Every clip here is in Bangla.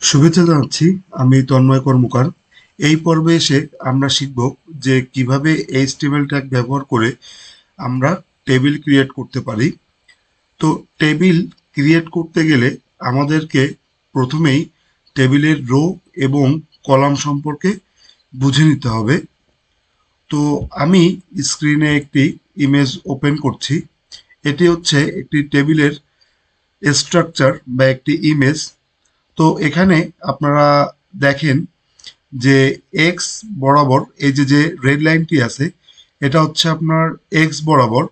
শুভেচ্ছা জানাচ্ছি। আমি তন্ময় কর্মকার। এই পর্বে এসে আমরা শিখব যে কিভাবে এইচটিএমএল ট্যাগ ব্যবহার করে আমরা টেবিল ক্রিয়েট করতে পারি। তো টেবিল ক্রিয়েট করতে গেলে আমাদেরকে প্রথমেই টেবিলের রো এবং কলাম সম্পর্কে বুঝে নিতে হবে। তো আমি স্ক্রিনে একটি ইমেজ ওপেন করছি। এটি হচ্ছে একটি টেবিলের স্ট্রাকচার বা একটি ইমেজ। তো এখানে আপনারা দেখেন যে এক্স বরাবর এই যে রেড লাইনটি আছে, এটা হচ্ছে আপনার এক্স বরাবর।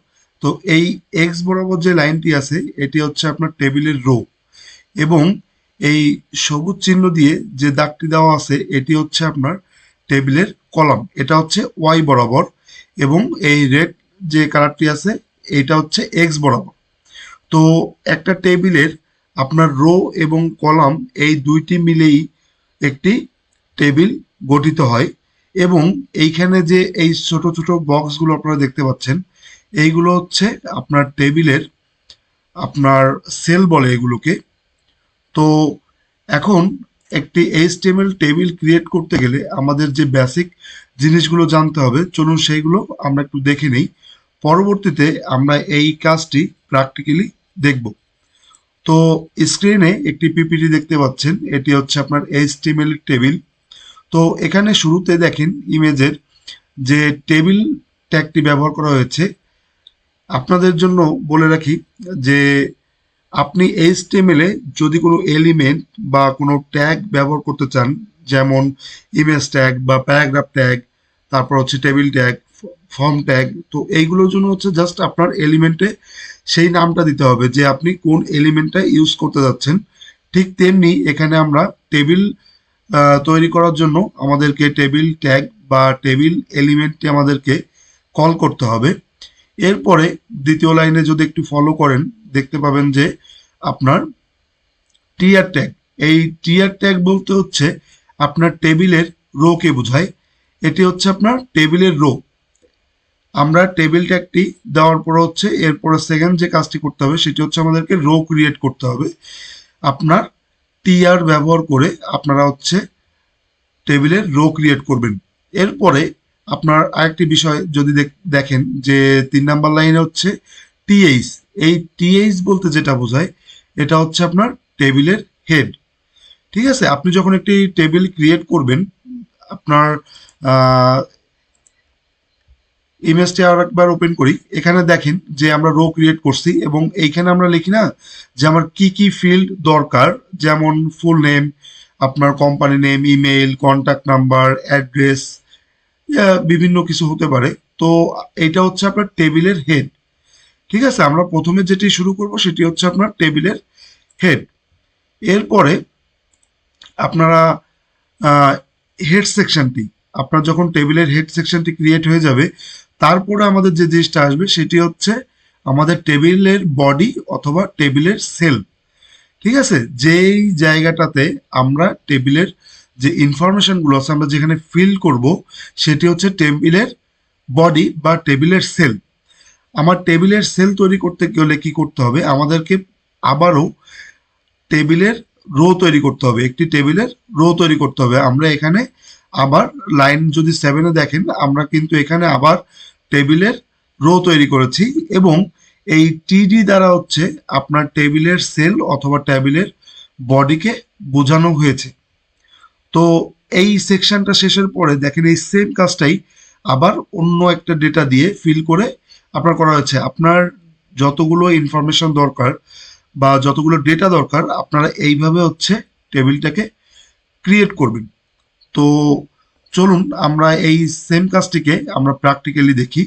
তো এই এক্স বরাবর যে লাইনটি আছে এটি হচ্ছে আপনার টেবিলের রো, এবং এই সবুজ চিহ্ন দিয়ে যে দাগটি দেওয়া আছে এটি হচ্ছে আপনার টেবিলের কলাম, এটা হচ্ছে ওয়াই বরাবর, এবং এই রেড যে কালারটি আছে এটা হচ্ছে এক্স বরাবর। তো একটা টেবিলের আপনার রো এবং কলাম এই দুইটি মিলেই একটি টেবিল গঠিত হয়। এবং এইখানে যে এই ছোট ছোট বক্সগুলো আপনারা দেখতে পাচ্ছেন, এইগুলো হচ্ছে আপনার টেবিলের আপনার সেল বলে এগুলোকে। তো এখন একটি এইচটিএমএল টেবিল ক্রিয়েট করতে গেলে আমাদের যে বেসিক জিনিসগুলো জানতে হবে, চলুন সেইগুলো আমরা একটু দেখে নেই। পরবর্তীতে আমরা এই কাজটি প্র্যাকটিক্যালি দেখব। তো স্ক্রিনে একটি পিপিটি দেখতে পাচ্ছেন, এটি হচ্ছে আপনার এইচটিএমএল টেবিল। তো এখানে শুরুতে দেখেন ইমেজের যে টেবিল ট্যাগটি ব্যবহার করা হয়েছে। আপনাদের জন্য বলে রাখি যে আপনি এইচটিএমএল এ যদি কোনো এলিমেন্ট বা কোনো ট্যাগ ব্যবহার করতে চান, যেমন ইমেজ ট্যাগ বা প্যারাগ্রাফ ট্যাগ, তারপর হচ্ছে টেবিল ট্যাগ, ফর্ম ট্যাগ, তো এইগুলোর জন্য হচ্ছে জাস্ট আপনার এলিমেন্টে সেই নামটা দিতে হবে যে আপনি কোন এলিমেন্টটা ইউজ করতে যাচ্ছেন। ঠিক তেমনি এখানে আমরা টেবিল তৈরি করার জন্য আমাদেরকে টেবিল ট্যাগ বা টেবিল এলিমেন্টটি আমাদেরকে কল করতে হবে। এরপরে দ্বিতীয় লাইনে যদি একটু ফলো করেন দেখতে পাবেন যে আপনার টিয়ার ট্যাগ, এই টিয়ার ট্যাগ বলতে হচ্ছে আপনার টেবিলের রো কে বোঝায়। এটি হচ্ছে আপনার টেবিলের রো। আমরা টেবিল ট্যাগটি দেওয়ার পর হচ্ছে এরপরে সেকেন্ড যে কাজটি করতে হবে সেটি হচ্ছে আমাদেরকে রো ক্রিয়েট করতে হবে। আপনার টিআর ব্যবহার করে আপনারা হচ্ছে টেবিলের রো ক্রিয়েট করবেন। এরপরে আপনার আরেকটি বিষয় যদি দেখেন যে 3 নাম্বার লাইনে হচ্ছে টিএইচ। এই টিএইচ বলতে যেটা বোঝায় এটা হচ্ছে আপনার টেবিলের হেড। ঠিক আছে, আপনি যখন একটি টেবিল ক্রিয়েট করবেন আপনার ইমেজটি আর একবার ওপেন করি। এখানে দেখেন যে আমরা রো ক্রিয়েট করছি এবং এইখানে আমরা লিখি না যে আমার কি কি ফিল্ড দরকার, যেমন ফুল নেম, আপনার company name, email, contact number, address, বিভিন্ন কিছু হতে পারে। তো এটা হচ্ছে আপনার টেবিলের হেড। ঠিক আছে, আমরা প্রথমে যেটি শুরু করব সেটি হচ্ছে আপনার টেবিলের হেড। এরপরে আপনারা হেড সেকশনটি, আপনার যখন টেবিলের হেড সেকশনটি ক্রিয়েট হয়ে যাবে তারপরে আমাদের যে জিনিসটা আসবে সেটি হচ্ছে আমাদের টেবিলের বডি অথবা টেবিলের সেল। ঠিক আছে, যেই জায়গাটাতে আমরা টেবিলের যে ইনফরমেশনগুলো আছে আমরা যেখানে ফিল করব সেটি হচ্ছে টেবিলের বডি বা টেবিলের সেল। আমার টেবিলের সেল তৈরি করতে গেলে কি করতে হবে, আমাদেরকে আবারও টেবিলের রো তৈরি করতে হবে, একটি টেবিলের রো তৈরি করতে হবে। আমরা এখানে আবার লাইন যদি 7-এ দেখেন আমরা কিন্তু এখানে আবার টেবিলের রো তৈরি করেছি, এবং এই টিডি দ্বারা হচ্ছে আপনার টেবিলের সেল অথবা টেবিলের বডিকে বোঝানো হয়েছে। তো এই সেকশনটা শেষের পরে দেখেন এই সেম কাজটাই আবার অন্য একটা ডেটা দিয়ে ফিল করে আপনার করা হয়েছে। আপনার যতগুলো ইনফরমেশন দরকার বা যতগুলো ডেটা দরকার আপনারা এইভাবে হচ্ছে টেবিলটাকে ক্রিয়েট করবেন। তো চলুন আমরা এই সেম কাজটিকে আমরা প্র্যাকটিক্যালি দেখি।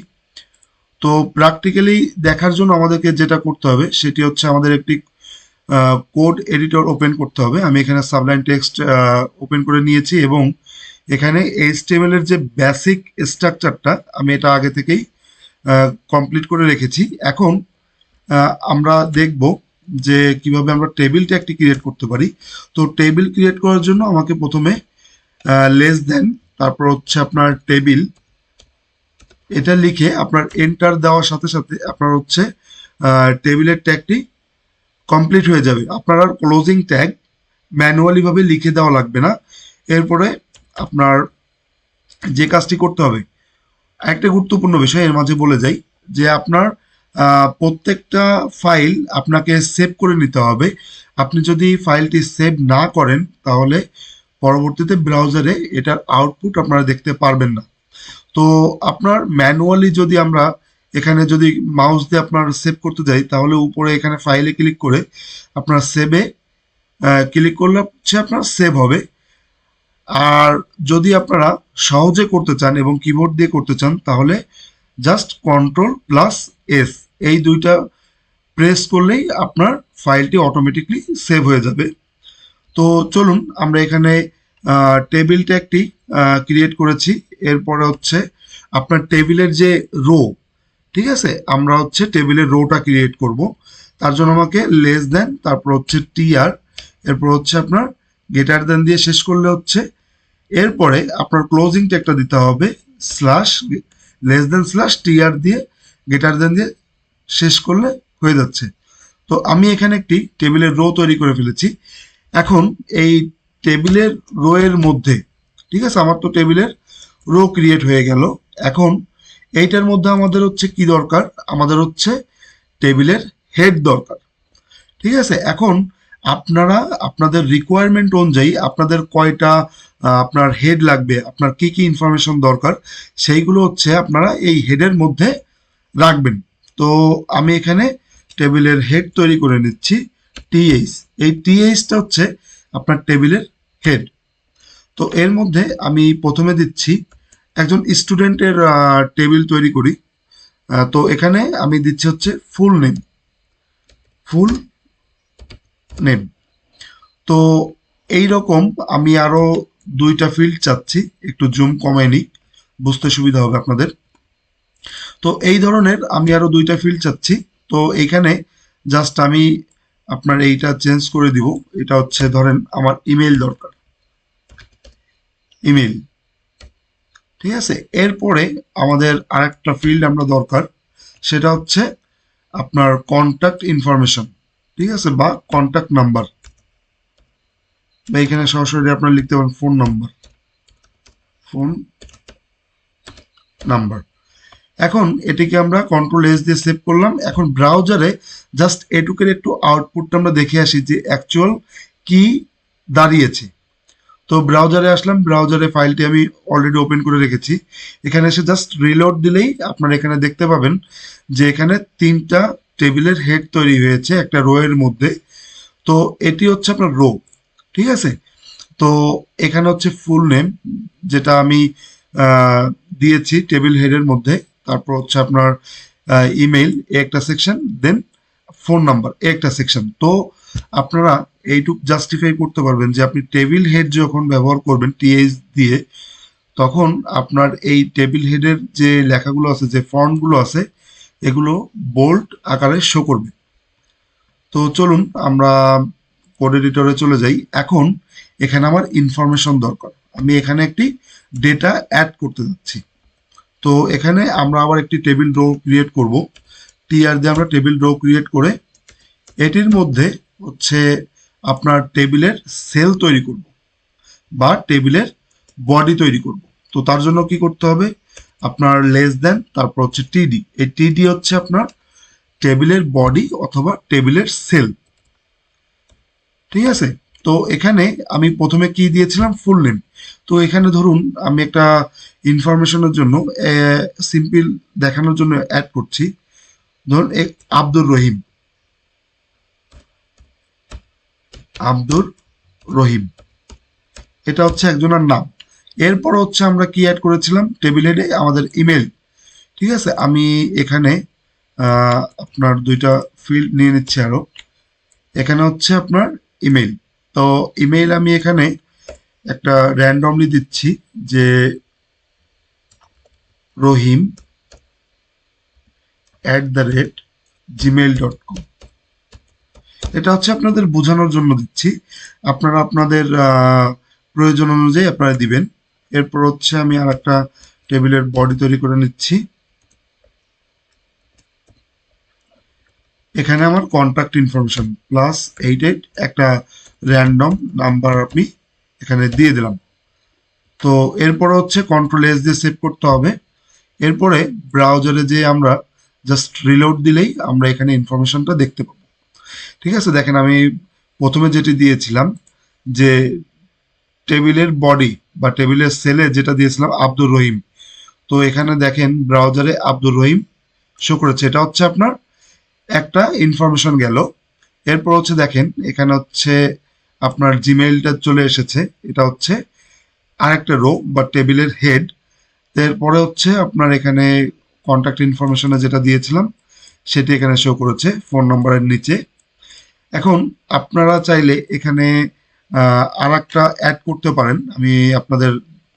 তো প্র্যাকটিক্যালি দেখার জন্য আমাদেরকে যেটা করতে হবে সেটি হচ্ছে আমাদের একটি কোড এডিটর ওপেন করতে হবে। আমি এখানে সাবলাইন টেক্সট ওপেন করে নিয়েছি এবং এখানে এইচটিএমএল এর যে বেসিক স্ট্রাকচারটা আমি এটা আগে থেকেই কমপ্লিট করে রেখেছি। এখন আমরা দেখব যে কিভাবে আমরা টেবিল ট্যাগটি ক্রিয়েট করতে পারি। তো টেবিল ক্রিয়েট করার জন্য আমাকে প্রথমে লেস দেন, তারপর হচ্ছে আপনার টেবিল, এটা লিখে আপনার এন্টার দেওয়ার সাথে সাথে আপনার হচ্ছে টেবিলের ট্যাগটি কমপ্লিট হয়ে যাবে। আপনার আর ক্লোজিং ট্যাগ ম্যানুয়ালি ভাবে লিখে দেওয়া লাগবে না। এরপরে আপনার যে কাজটি করতে হবে, একটা গুরুত্বপূর্ণ বিষয় এর মাঝে বলে যাই, যে আপনার প্রত্যেকটা ফাইল আপনাকে সেভ করে নিতে হবে। আপনি যদি ফাইলটি সেভ না করেন তাহলে পরবর্তীতে ব্রাউজারে এটার আউটপুট আপনারা দেখতে পারবেন না। তো আপনার ম্যানুয়ালি যদি আমরা এখানে যদি মাউস দিয়ে আপনার সেভ করতে যাই, তাহলে উপরে এখানে ফাইলে ক্লিক করে আপনার সেভে ক্লিক করলে হচ্ছে আপনার সেভ হবে। আর যদি আপনারা সহজে করতে চান এবং কিবোর্ড দিয়ে করতে চান, তাহলে জাস্ট Ctrl+S এই দুইটা প্রেস করলেই আপনার ফাইলটি অটোমেটিকলি সেভ হয়ে যাবে। তো চলুন আমরা এখানে টেবিলটা একটি ক্রিয়েট করেছি। এরপরে হচ্ছে আপনার টেবিলের যে রো, ঠিক আছে, আমরা হচ্ছে টেবিলের রোটা ক্রিয়েট করব। তার জন্য আমাকে লেস দেন, তারপর হচ্ছে টিআর, এরপর হচ্ছে আপনার গ্রেটার দেন দিয়ে শেষ করলে হচ্ছে, এরপরে আপনার ক্লোজিং ট্যাগটা দিতে হবে slash less than slash TR দিয়ে গ্রেটার দেন দিয়ে শেষ করলে হয়ে যাচ্ছে। তো আমি এখানে একটি টেবিলের রো তৈরি করে ফেলেছি। এখন এই টেবিলের রো এর মধ্যে, ঠিক আছে, আমার তো টেবিলের রো ক্রিয়েট হয়ে গেল। এখন এইটার মধ্যে আমাদের হচ্ছে কি দরকার, আমাদের হচ্ছে টেবিলের হেড দরকার। ঠিক আছে, এখন আপনারা আপনাদের রিকোয়ারমেন্ট অনুযায়ী আপনাদের কয়টা আপনার হেড লাগবে, আপনার কি কি ইনফরমেশন দরকার, সেইগুলো হচ্ছে আপনারা এই হেডের মধ্যে রাখবেন। তো আমি এখানে টেবিলের হেড তৈরি করে নিচ্ছি টিএইচ। এই টিএইচটা হচ্ছে আপনার টেবিলের হেড। তো এর মধ্যে আমি প্রথমে দিচ্ছি একজন স্টুডেন্টের টেবিল তৈরি করি। তো এখানে আমি দিচ্ছি হচ্ছে ফুল নেম, ফুল নেম। তো এই রকম আমি আরো দুইটা ফিল্ড চাচ্ছি, একটু জুম কমাই নিই, বুঝতে সুবিধা হবে আপনাদের। তো এই ধরনের আমি আরো দুইটা ফিল্ড চাচ্ছি। তো এইখানে জাস্ট আমি আপনার এইটা চেঞ্জ করে দিব। এটা হচ্ছে ধরেন আমার ইমেল দরকার, ইমেল, ঠিক আছে। এরপরে আমাদের আরেকটা ফিল্ড আমরা দরকার, সেটা হচ্ছে আপনার কন্ট্যাক্ট ইনফরমেশন, ঠিক আছে, বা কন্ট্যাক্ট নাম্বার, বা এখানে সরাসরি আপনারা লিখতে পারেন ফোন নাম্বার, ফোন নাম্বার। এখন এটিকে আমরা Ctrl+S দিয়ে সেভ করলাম। এখন ব্রাউজারে জাস্ট এটুকের একটু আউটপুটটা আমরা দেখে আসি যে অ্যাকচুয়াল কি দাঁড়িয়েছে। তো ব্রাউজারে আসলাম, ব্রাউজারে ফাইলটি আমি অলরেডি ওপেন করে রেখেছি। এখানে এসে জাস্ট রিলোড দিলেই আপনারা এখানে দেখতে পাবেন যে এখানে তিনটা টেবিলের হেড তৈরি হয়েছে একটা রো এর মধ্যে। তো এটি হচ্ছে আপনার রো, ঠিক আছে। তো এখানে হচ্ছে ফুল নেম, যেটা আমি দিয়েছি টেবিল হেডের মধ্যে। তারপর হচ্ছে আপনার ইমেইল একটা সেকশন, দেন ফোন নাম্বার একটা সেকশন। তো আপনারা এইটুক জাস্টিফাই করতে পারবেন যে আপনি টেবিল হেড যখন ব্যবহার করবেন টিএইচ দিয়ে, তখন আপনার এই টেবিল হেডের যে লেখাগুলো আছে, যে ফন্টগুলো আছে, এগুলো বোল্ড আকারে শো করবে। তো চলুন আমরা কোড এডিটরে চলে যাই। এখন এখানে আমার ইনফরমেশন দরকার, আমি এখানে একটি ডেটা অ্যাড করতে যাচ্ছি। তো এখানে আমরা আবার একটি টেবিল রো ক্রিয়েট করব। টিআর দিয়ে আমরা টেবিল রো ক্রিয়েট করে এটির মধ্যে হচ্ছে আপনার টেবিলের সেল তৈরি করব বা টেবিলের বডি তৈরি করব। তো তার জন্য কি করতে হবে, আপনার লেস দেন, তারপর হচ্ছে টিডি। এই টিডি হচ্ছে আপনার টেবিলের বডি অথবা টেবিলের সেল, ঠিক আছে। তো এখানে আমি প্রথমে কি দিয়েছিলাম, ফুল নেম। তো এখানে ধরুন আমি একটা ইনফরমেশনের জন্য সিম্পল দেখানোর জন্য অ্যাড করছি, ধরুন আব্দুর রহিম, আব্দুর রহিম, এটা হচ্ছে একজনের নাম। এরপর হচ্ছে আমরা কি অ্যাড করেছিলাম টেবিল হেডে, আমাদের ইমেল, ঠিক আছে। আমি এখানে আপনার দুইটা ফিল্ড নিয়ে নিচ্ছি আরো। এখানে হচ্ছে আপনার ইমেল। তো ইমেল আমি এখানে একটা র্যান্ডমলি দিচ্ছি যে rahim@gmail.com। এটা হচ্ছে আপনাদের বোঝানোর জন্য দিচ্ছি, আপনারা আপনাদের প্রয়োজন অনুযায়ী আপনারা দিবেন। এরপর হচ্ছে আমি আর একটা টেবিলের বডি তৈরি করে নিচ্ছি। এখানে আমার কন্ট্যাক্ট ইনফরমেশন +88 একটা র্যান্ডম নাম্বার আমি এখানে দিয়ে দিলাম। তো এরপরে হচ্ছে কন্ট্রোল এস দিয়ে সেভ করতে হবে। এরপরে ব্রাউজারে যে আমরা জাস্ট রিলোড দিলেই আমরা এখানে ইনফরমেশনটা দেখতে পাবো। ঠিক আছে, দেখেন আমি প্রথমে যেটি দিয়েছিলাম যে টেবিলের বডি বা টেবিলের সেলে যেটা দিয়েছিলাম আব্দুর রহিম, তো এখানে দেখেন ব্রাউজারে আব্দুর রহিম শো করেছে। এটা হচ্ছে আপনার একটা ইনফরমেশন গেল। এরপর হচ্ছে দেখেন এখানে হচ্ছে আপনার জিমেইলটা চলে এসেছে, এটা হচ্ছে আরেকটা রো বা টেবিলের হেড। এরপরে হচ্ছে আপনার এখানে কন্ট্যাক্ট ইনফরমেশনে যেটা দিয়েছিলাম সেটি এখানে শো করেছে ফোন নম্বরের নিচে। এখন আপনারা চাইলে এখানে আর একটা অ্যাড করতে পারেন। আমি আপনাদের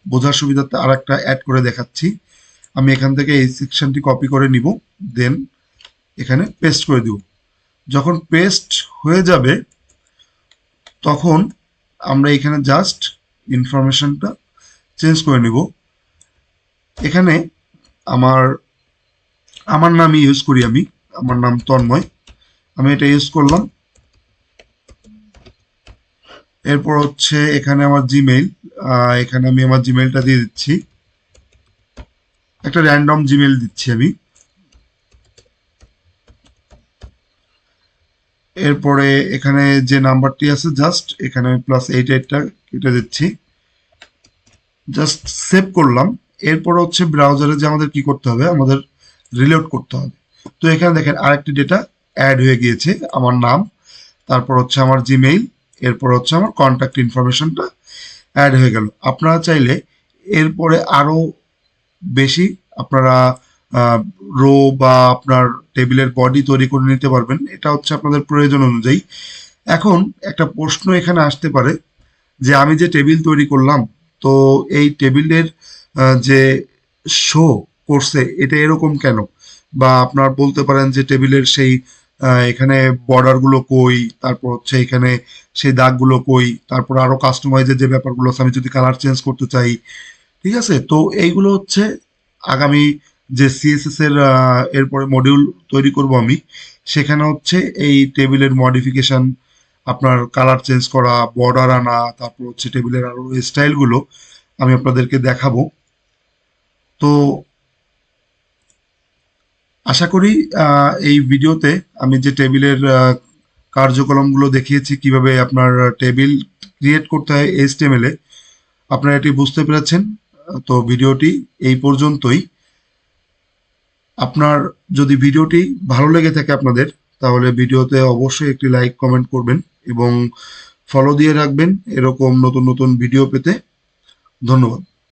বোঝার সুবিধার্থে আর একটা অ্যাড করে দেখাচ্ছি। আমি এখান থেকে এই সেকশনটি কপি করে নিব, দেন এখানে পেস্ট করে দিব। যখন পেস্ট হয়ে যাবে তখন আমরা এখানে জাস্ট ইনফরমেশনটা চেঞ্জ করে নিব। এখানে আমার আমার নাম ইউজ করি, আমি আমার নাম তন্ময়, আমি এটা ইউজ করলাম। এরপর হচ্ছে এখানে আমার জিমেইল, এখানে আমি আমার জিমেইলটা দিয়ে দিচ্ছি, একটা র্যান্ডম জিমেইল দিচ্ছি আমি। এরপরে এখানে যে নাম্বারটি আছে জাস্ট এখানে +88টা কেটে দিচ্ছি, জাস্ট সেভ করলাম। এরপর হচ্ছে ব্রাউজারে যে আমাদের কি করতে হবে, আমাদের রিলোড করতে হবে। তো এখানে দেখেন আরেকটি ডেটা অ্যাড হয়ে গিয়েছে, আমার নাম, তারপর হচ্ছে আমার জিমেইল, এরপর হচ্ছে আমার কন্ট্যাক্ট ইনফরমেশনটা অ্যাড হয়ে গেল। আপনারা চাইলে এরপরে আরো বেশি আপনারা রো বা আপনার টেবিলের বডি তৈরি করে নিতে পারবেন, এটা হচ্ছে আপনাদের প্রয়োজন অনুযায়ী। এখন একটা প্রশ্ন এখানে আসতে পারে যে আমি যে টেবিল তৈরি করলাম, তো এই টেবিলের যে শো করছে এটা এরকম কেন? বা আপনার বলতে পারেন যে টেবিলের সেই এখানে বর্ডার গুলো কই, তারপর হচ্ছে এখানে সেই দাগগুলো কই, তারপর আরো কাস্টমাইজের যে ব্যাপারগুলো আছে, আমি যদি কালার চেঞ্জ করতে চাই, ঠিক আছে, তো এইগুলো হচ্ছে আগামী যে সিএসএস এর এরপরে মডিউল তৈরি করব আমি, সেখানে হচ্ছে এই টেবিলের মডিফিকেশন, আপনার কালার চেঞ্জ করা, বর্ডার আনা, তারপর হচ্ছে টেবিলের আরো স্টাইলগুলো আমি আপনাদেরকে দেখাবো। তো আশা করি এই ভিডিওতে আমি যে টেবিলের কার্যক্রমগুলো দেখিয়েছি, কিভাবে আপনার টেবিল ক্রিয়েট করতে হয় এইচটিএমএল এ, আপনারা এটি বুঝতে পেরেছেন। তো ভিডিওটি এই পর্যন্তই। আপনার যদি ভিডিওটি ভালো লেগে থাকে আপনাদের, তাহলে ভিডিওতে অবশ্যই একটি লাইক কমেন্ট করবেন এবং ফলো দিয়ে রাখবেন এরকম নতুন নতুন ভিডিও পেতে। ধন্যবাদ।